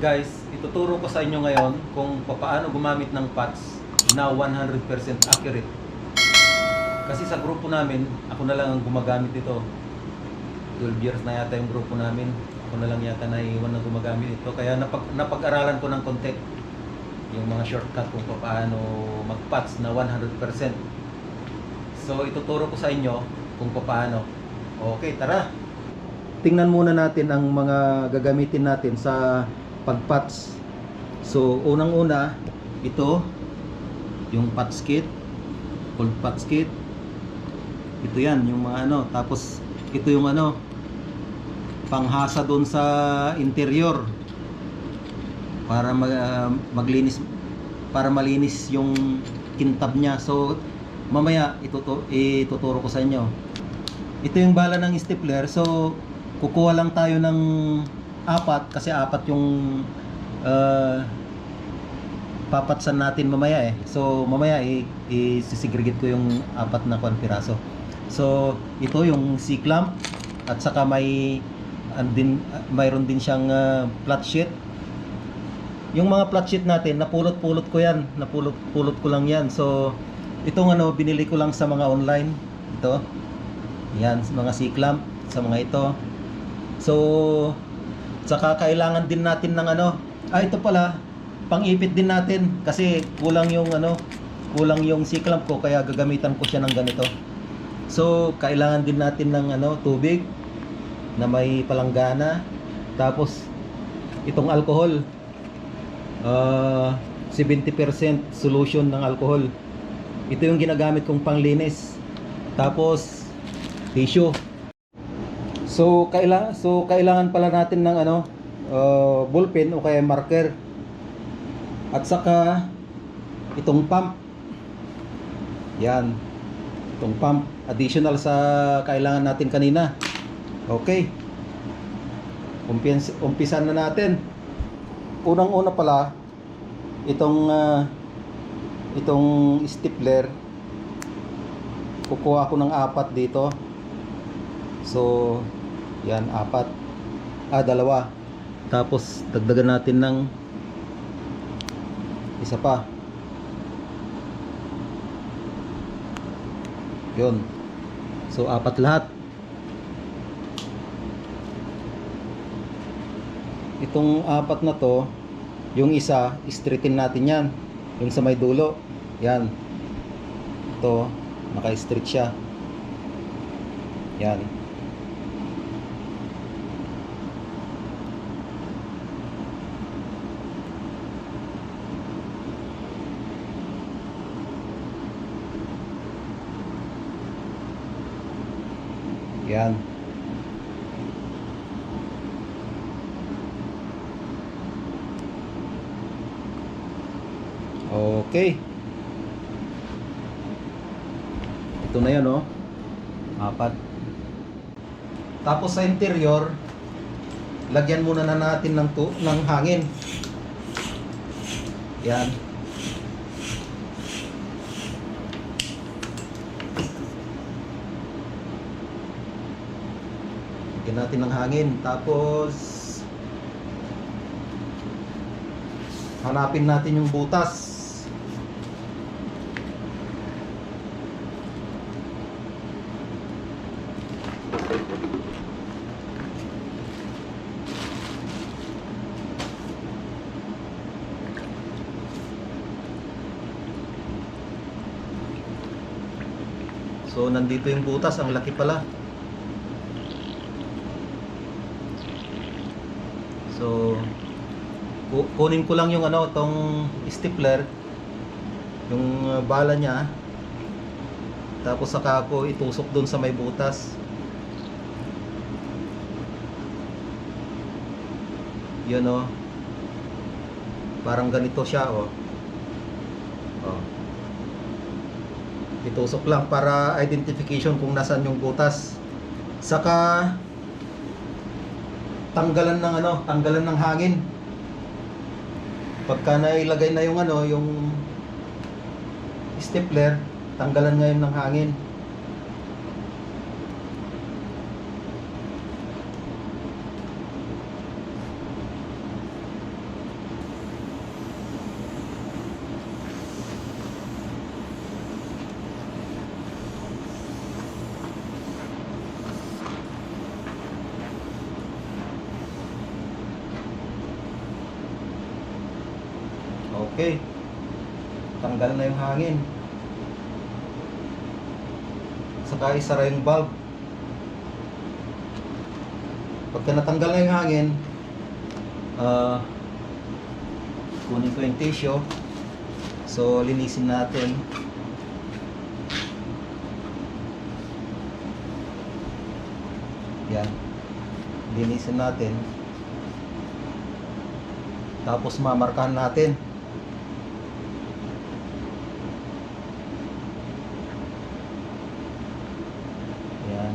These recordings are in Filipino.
Guys, ituturo ko sa inyo ngayon kung paano gumamit ng PATS na 100% accurate. Kasi sa grupo namin, ako na lang ang gumagamit ito. 12 years na yata yung grupo namin. Ako na lang yata naiwan na gumagamit ito. Kaya napag-aralan ko ng konti yung mga shortcut kung paano mag-PATS na 100%. So, ituturo ko sa inyo kung paano. Okay, tara! Tingnan muna natin ang mga gagamitin natin sa pag-PATS. So, unang-una, ito, yung PATS kit, cold PATS kit. Ito yan, yung mga ano. Tapos, ito yung ano, panghasa doon sa interior para maglinis, para malinis yung kintab niya. So, mamaya ituturo ko sa inyo. Ito yung bala ng stapler. So, kukuha lang tayo ng apat kasi apat yung papatsan natin mamaya eh. So mamaya i-segregate ko yung apat na piraso. So ito yung C-clamp at saka mayroon din siyang flat sheet. Yung mga flat sheet natin napulot-pulot ko yan, napulot-pulot ko lang yan. So itong ano binili ko lang sa mga online. Ito. Yan, mga C-clamp sa mga ito. So, saka kailangan din natin ng ano. Ito pala, pang-ipit din natin kasi kulang yung ano, kulang yung C-clamp ko kaya gagamitan ko siya ng ganito. So, kailangan din natin ng ano, tubig na may palanggana. Tapos itong alcohol. 70% solution ng alcohol. Ito yung ginagamit kong panglinis. Tapos tissue. So kailangan pala natin ng ano, ballpen o kaya marker. At saka itong pump. Yan. Itong pump additional sa kailangan natin kanina. Okay. Umpisan na natin. Unang-una pala itong stapler. Kukuha ako ng apat dito. So yan, apat. Dalawa. Tapos dagdagan natin ng isa pa. Yun. So apat lahat. Itong apat na to, yung isa, straighten natin yan. Yung sa may dulo. Yan. Ito, naka-straight siya. Yan. Yan. Okay. Ito na yan, oh. Apat. Tapos sa interior, lagyan muna na natin ng hangin. Yan. Lagyan natin ng hangin. Tapos hanapin natin yung butas. So nandito yung butas, ang laki pala. So kunin ko lang yung ano, tong stapler, yung bala niya. Tapos saka ako itusok doon sa may butas. Yun, oh. Parang ganito siya, oh. Itusok lang para identification kung nasan yung butas. Saka tanggalan ng hangin. Pagka nailagay na yung ano, yung stapler, tanggalan ngayon ng hangin. Okay. Tanggal na yung hangin. Saka isara yung valve. Pagka natanggal na yung hangin, kunin ko yung tissue. So, linisin natin. Yan. Linisin natin. Tapos mamarkahan natin. Yan.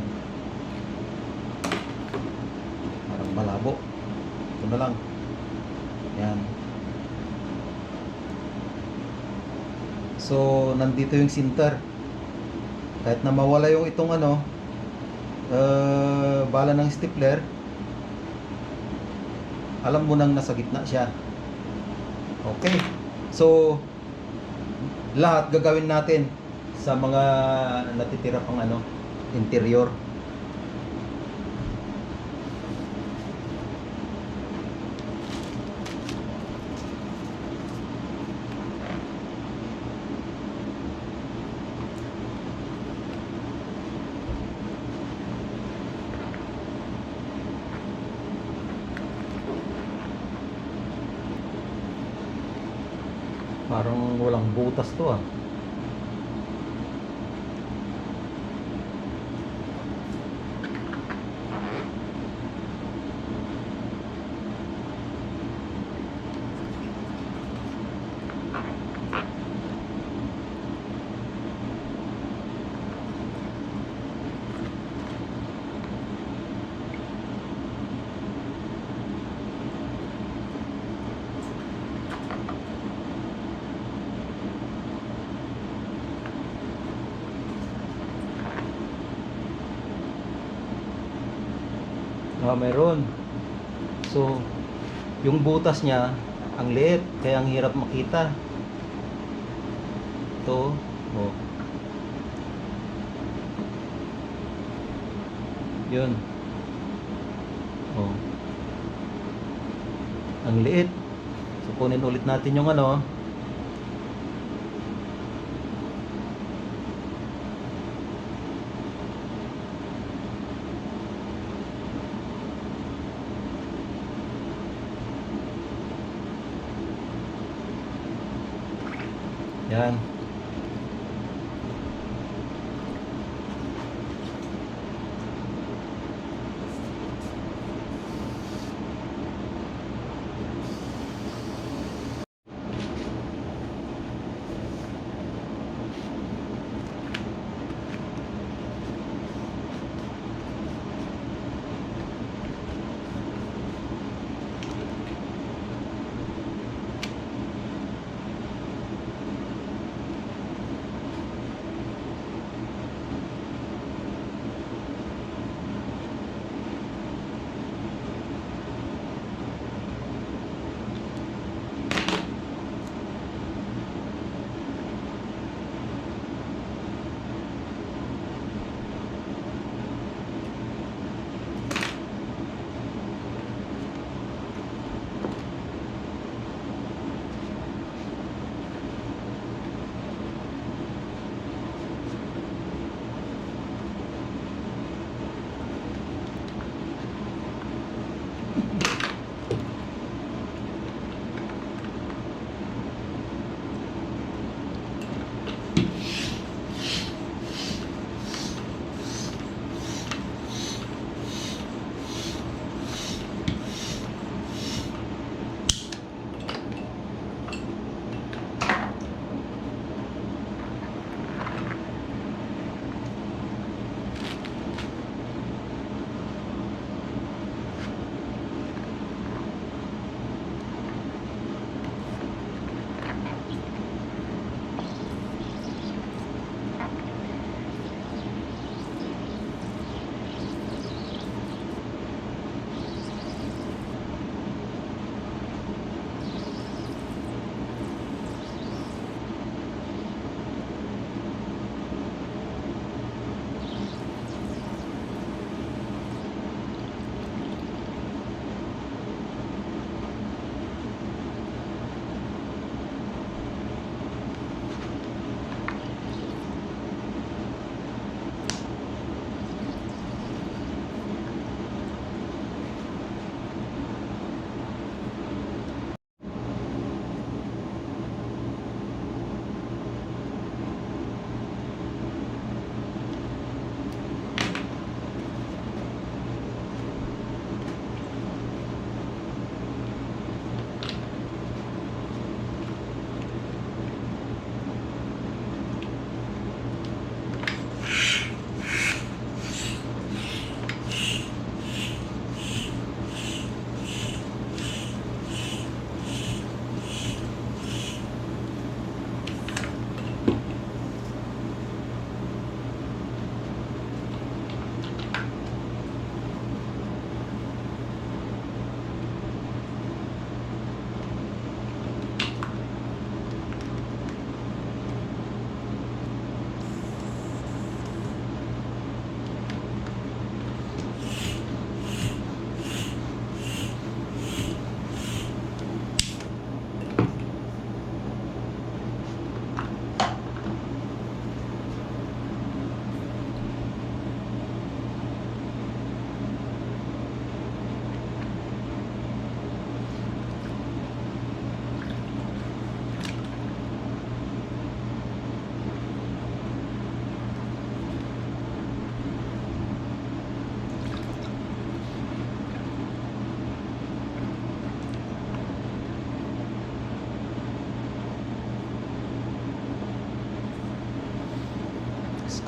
Parang malabo. Ito na lang. Yan. So, nandito yung sinter. Kahit na mawala yung itong bala ng stapler, alam mo nang nasa gitna siya. Okay. So, lahat gagawin natin sa mga natitira pang interior. Parang walang butas to ah. Meron. So, yung butas niya, ang liit, kaya ang hirap makita. Ito, oh. Yun. Oh. Ang liit. So, kunin ulit natin yung yan.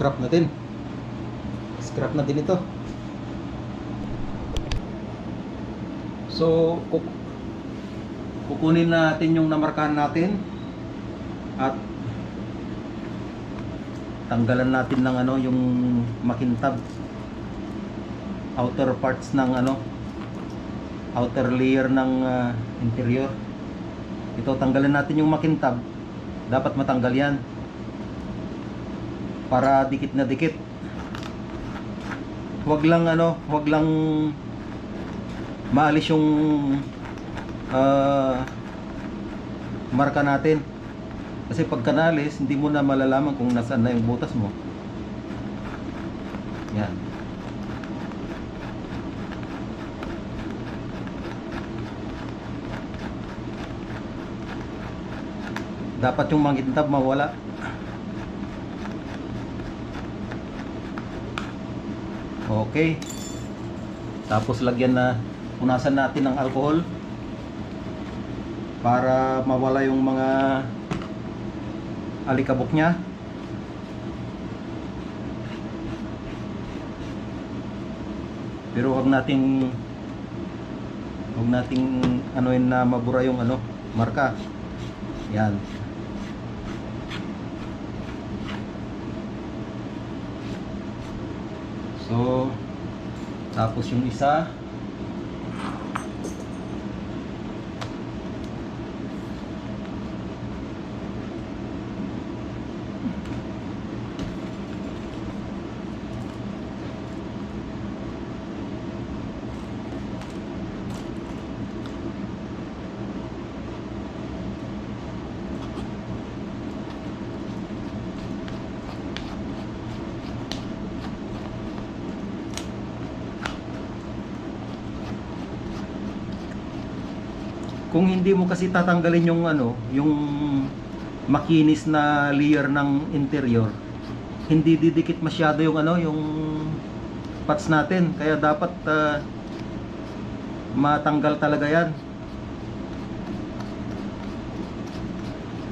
scrap natin. Scrap natin ito. So, kukunin natin yung namarkahan natin at tanggalan natin ng ano, yung makintab, outer parts ng ano, outer layer ng interior. Ito, tanggalan natin yung makintab. Dapat matanggal yan para dikit na dikit. Huwag lang ano, huwag lang maalis yung marka natin, kasi pag kanalis hindi mo na malalaman kung nasaan na yung butas mo. Yan. Dapat yung makintab mawala. Okay. Tapos lagyan na, punasan natin ng alcohol para mawala yung mga alikabok niya. Pero huwag nating anuin na mabura yung ano, marka. Yan. So, tapos yung isa, kung hindi mo kasi tatanggalin yung ano, yung makinis na layer ng interior, hindi didikit masyado yung ano, yung parts natin. Kaya dapat matanggal talaga yan.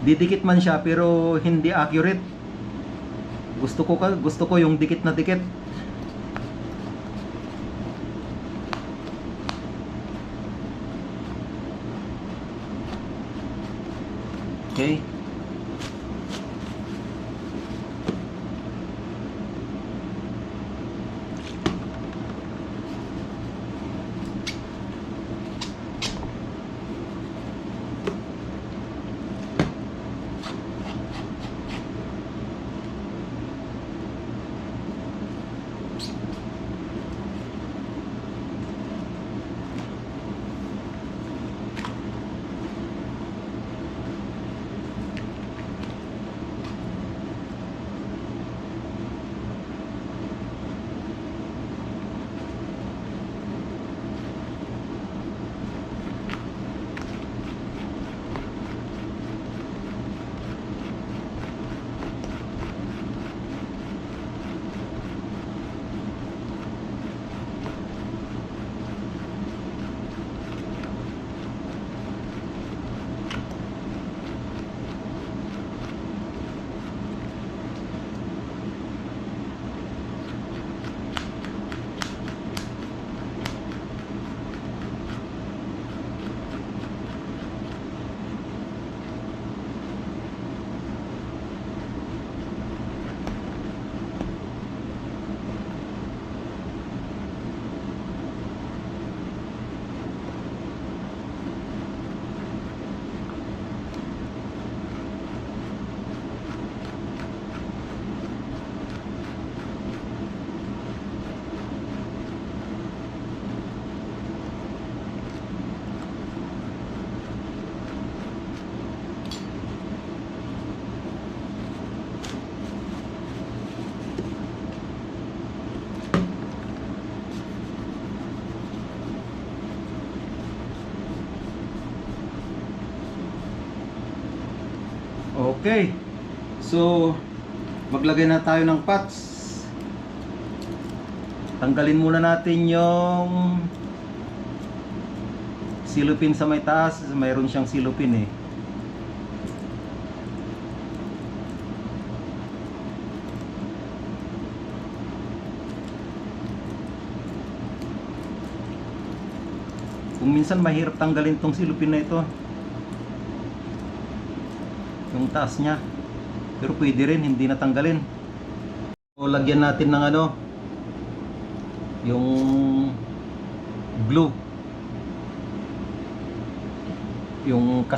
Didikit man siya pero hindi accurate. Gusto ko yung dikit na dikit. Okay. Okay. So, maglagay na tayo ng parts. Tanggalin muna natin yung silupin sa may taas. Mayroon siyang silupin eh. Kung minsan mahirap tanggalin tong silupin na ito, yung taas niya, pero pwede rin hindi natanggalin. So lagyan natin ng ano, yung glue, yung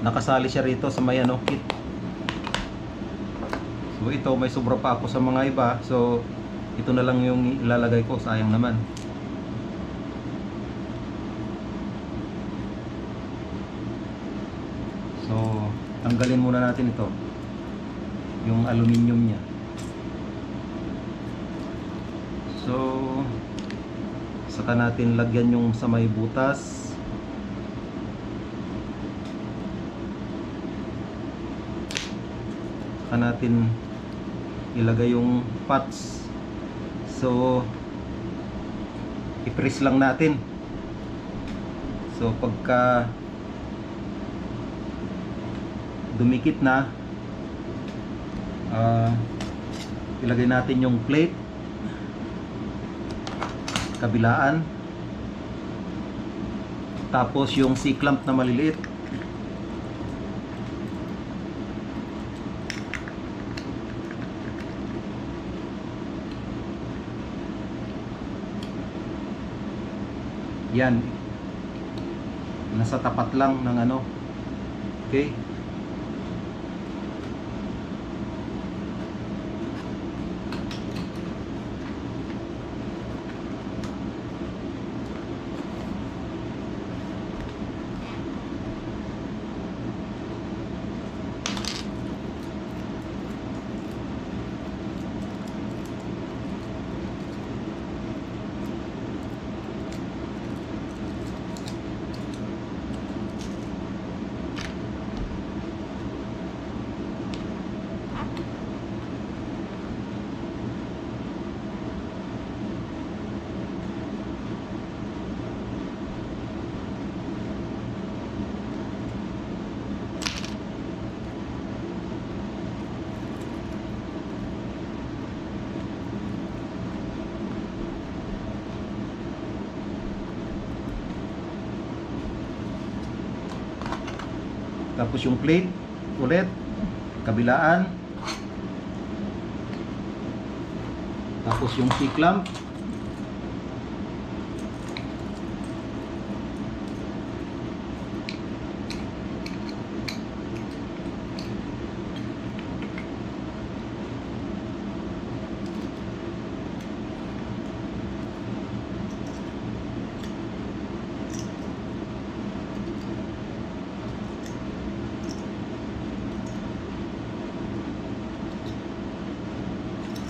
nakasali siya rito sa may ano, kit. So ito, may sobra pa ako sa mga iba, so ito na lang yung ilalagay ko, sayang naman. So tanggalin muna natin ito, yung aluminium niya. So saka natin lagyan yung sa may butas. Saka natin ilagay yung parts. So i-press lang natin. So pagka dumikit na, ilagay natin yung plate kabilaan, tapos yung C-clamp na maliliit. Yan, nasa tapat lang ng ano. Okay. Tapos yung plate ulit kabilaan, tapos yung C-clamp,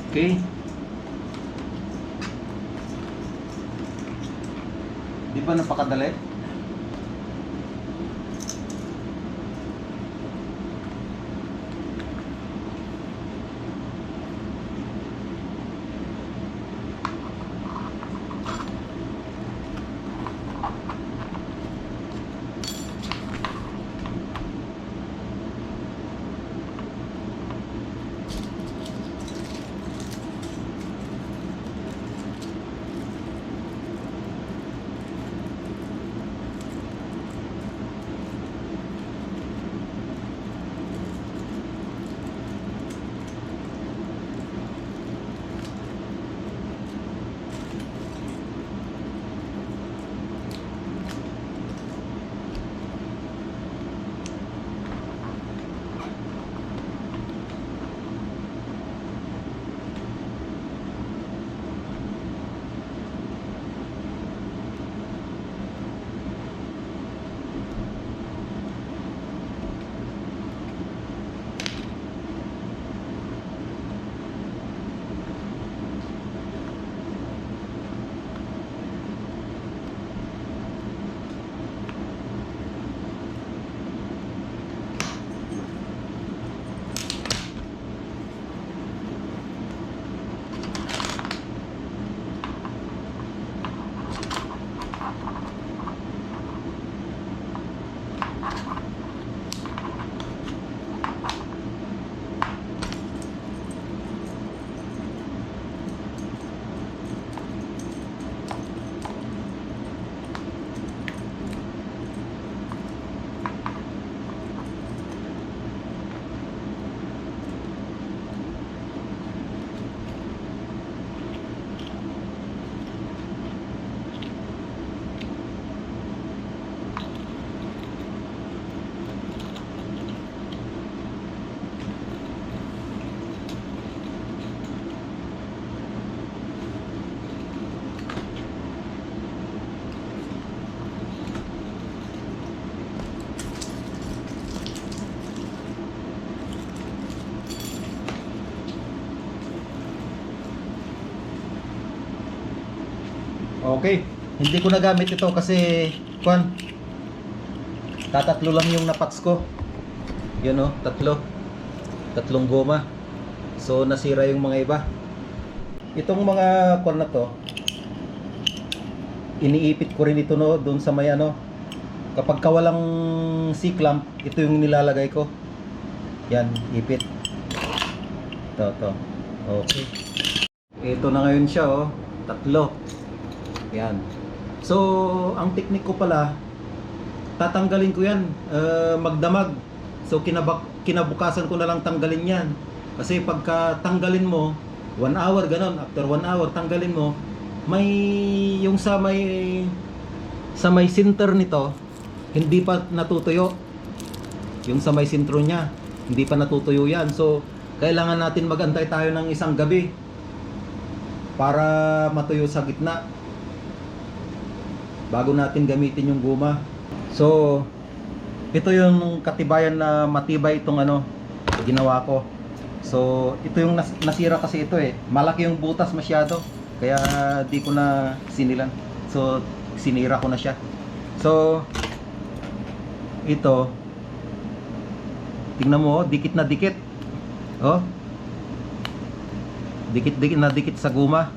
okay. Di ba napakadali? Okay. Hindi ko nagamit ito kasi tatatlo lang yung napats ko. Yun oh, tatlong goma. So nasira yung mga iba. Itong mga na to, iniipit ko rin ito no doon sa may ano. Kapag walang C-clamp, ito yung nilalagay ko. Yan, ipit. Ito. Okay. Ito na ngayon siya oh, tatlo. Yan. So, ang technique ko pala, tatanggalin ko yan, magdamag. So, kinabukasan ko na lang tanggalin yan. Kasi pagka tanggalin mo, 1 hour ganon, after 1 hour tanggalin mo, may yung sa may center nito, hindi pa natutuyo. Yung sa may sentro niya, hindi pa natutuyo yan. So, kailangan natin magantay tayo ng isang gabi para matuyo sa gitna bago natin gamitin yung guma. So, ito yung katibayan na matibay itong ano, ginawa ko. So, ito yung nasira kasi ito eh. Malaki yung butas masyado. Kaya di ko na sinilan. So, sinira ko na siya. So, ito. Tingnan mo, dikit na dikit. Oh. Dikit na dikit sa guma.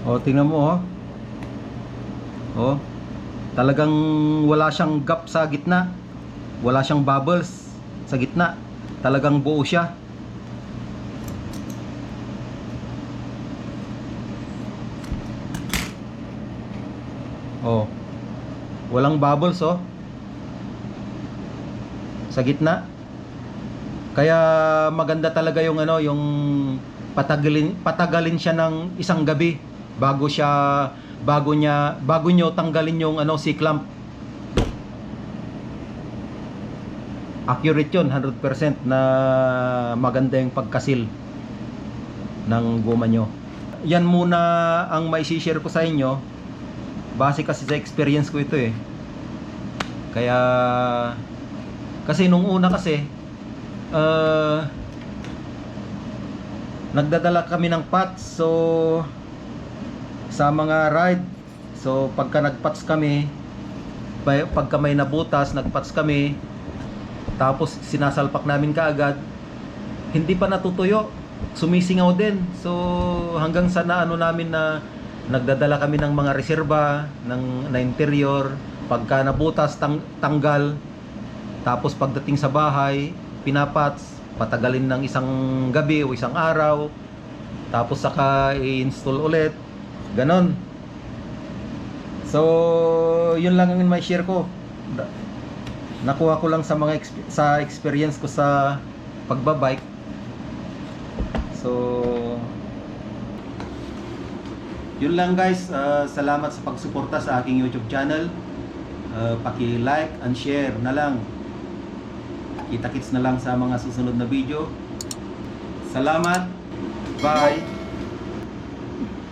Oh, tingnan mo oh. Oh. Talagang wala siyang gap sa gitna. Wala siyang bubbles sa gitna. Talagang buo siya. Oh. Walang bubbles oh. Sa gitna. Kaya maganda talaga yung ano, yung patagalin siya ng isang gabi bago nyo tanggalin yung ano, C-clamp. Accurate yun, 100% na maganda yung pagkasil ng goma nyo. Yan muna ang may share ko sa inyo. Base kasi sa experience ko ito eh. Kaya kasi nung una kasi nagdadala kami ng pots. So sa mga ride, so pagka nagpots kami, pagka may nabutas, nagpots kami, tapos sinasalpak namin kaagad, hindi pa natutuyo, sumisingaw din. So hanggang sa ano namin na nagdadala kami ng mga reserba na interior. Pagka nabutas, tanggal. Tapos pagdating sa bahay, pinapats, patagalin ng isang gabi o isang araw, tapos saka i-install ulit, ganon. So yun lang ang may share ko. Nakuha ko lang sa mga sa experience ko sa pagbabike. So yun lang guys. Salamat sa pagsuporta sa aking YouTube channel. Paki-like and share na lang. Kita-kits na lang sa mga susunod na video. Salamat. Bye.